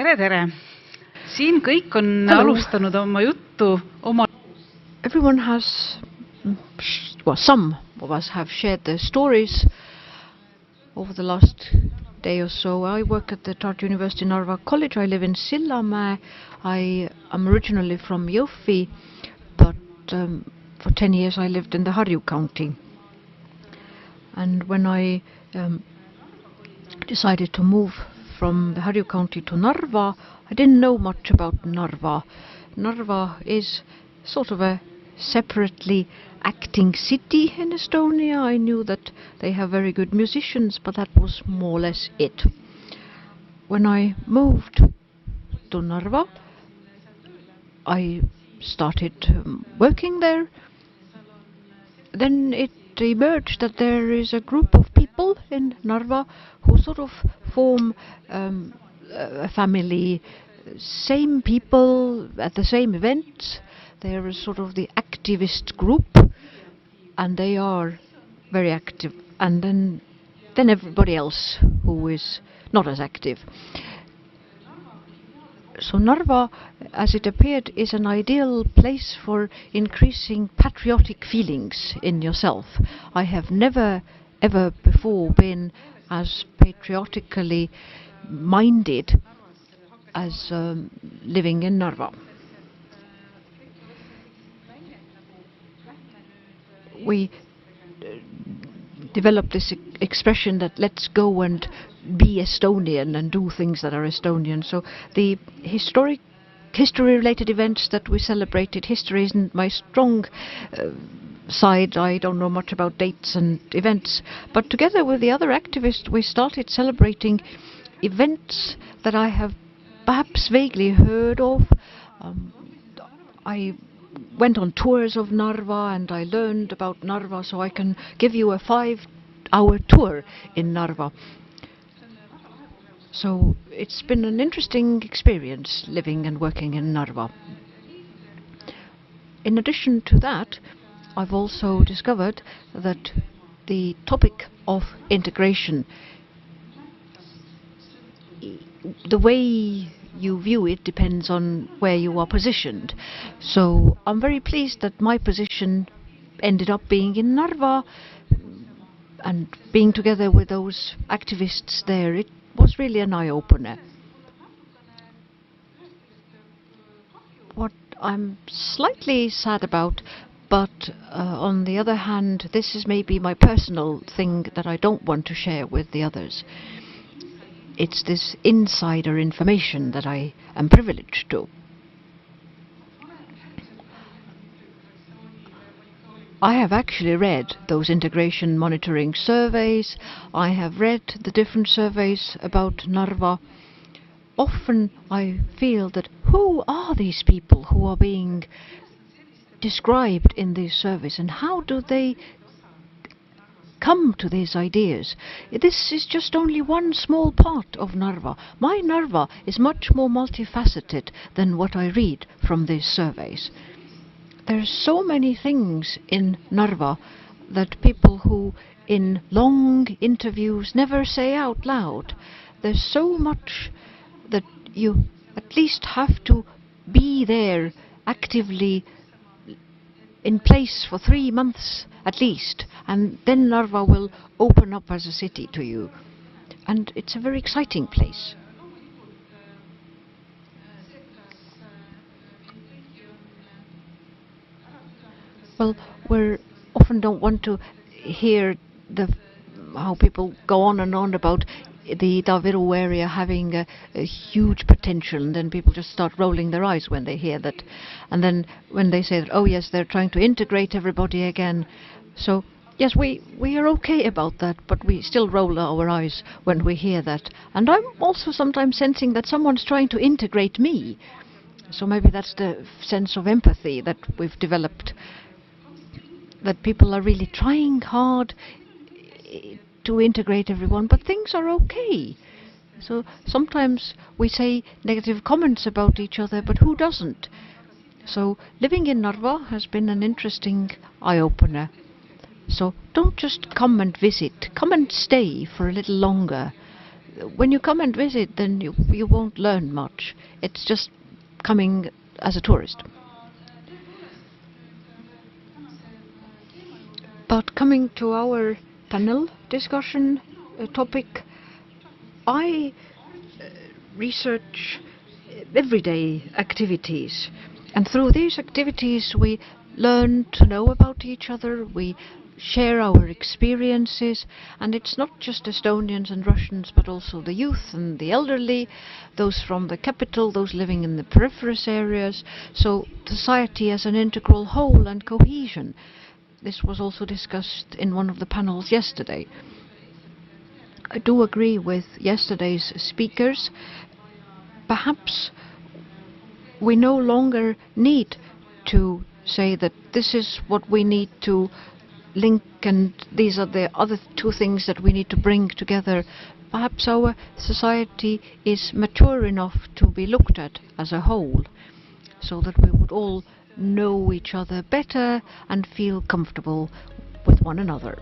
tere, tere! Siin kõik on Hello. alustanud oma juttu oma... Everyone has, well, some of us have shared their stories over the last day or so. I work at the Tartu University Narva College. I live in Sillamäe. I am originally from Jõhvi, but for 10 years I lived in the Harju County. And when I decided to move from the Harju County to Narva, I didn't know much about Narva. Narva is sort of a separately acting city in Estonia. I knew that they have very good musicians, but that was more or less it. When I moved to Narva, I started working there. Then it emerged that there is a group of people in Narva who sort of form a family, same people at the same events. They are sort of the activist group, and they are very active. And then everybody else who is not as active. So Narva, as it appeared, is an ideal place for increasing patriotic feelings in yourself. I have never ever before been as patriotically minded as living in Narva. We developed this expression that let's go and be Estonian and do things that are Estonian. So the history-related events that we celebrated, history isn't my strong side. I don't know much about dates and events, but together with the other activists we started celebrating events that I have perhaps vaguely heard of. I went on tours of Narva and I learned about Narva, so I can give you a 5-hour tour in Narva. So it's been an interesting experience living and working in Narva. In addition to that, I've also discovered that the topic of integration, the way you view it depends on where you are positioned. So I'm very pleased that my position ended up being in Narva, and being together with those activists there, it was really an eye-opener. What I'm slightly sad about, but on the other hand, this is maybe my personal thing that I don't want to share with the others. It's this insider information that I am privileged to. I have actually read those integration monitoring surveys. I have read the different surveys about Narva. Often I feel that who are these people who are being described in these surveys, and how do they come to these ideas? This is just only one small part of Narva. My Narva is much more multifaceted than what I read from these surveys. There's so many things in Narva that people who in long interviews never say out loud. There's so much that you at least have to be there actively in place for 3 months at least, and then Narva will open up as a city to you. And it's a very exciting place. Well, we often don't want to hear how people go on and on about the Ida-Viru area having a huge potential, and then people just start rolling their eyes when they hear that. And then when they say that, oh yes, they're trying to integrate everybody again. So yes, we are okay about that, but we still roll our eyes when we hear that. And I'm also sometimes sensing that someone's trying to integrate me. So maybe that's the sense of empathy that we've developed, that people are really trying hard to integrate everyone, but things are okay. So sometimes we say negative comments about each other, but who doesn't? So living in Narva has been an interesting eye-opener. So don't just come and visit, come and stay for a little longer. when you come and visit, then you won't learn much. It's just coming as a tourist. But coming to our panel discussion topic, I research everyday activities, and through these activities we learn to know about each other, we share our experiences, and it's not just Estonians and Russians but also the youth and the elderly, those from the capital, those living in the peripherous areas, so society as an integral whole and cohesion. This was also discussed in one of the panels yesterday. I do agree with yesterday's speakers. Perhaps we no longer need to say that this is what we need to link and these are the other two things that we need to bring together. Perhaps our society is mature enough to be looked at as a whole, so that we would all know each other better and feel comfortable with one another.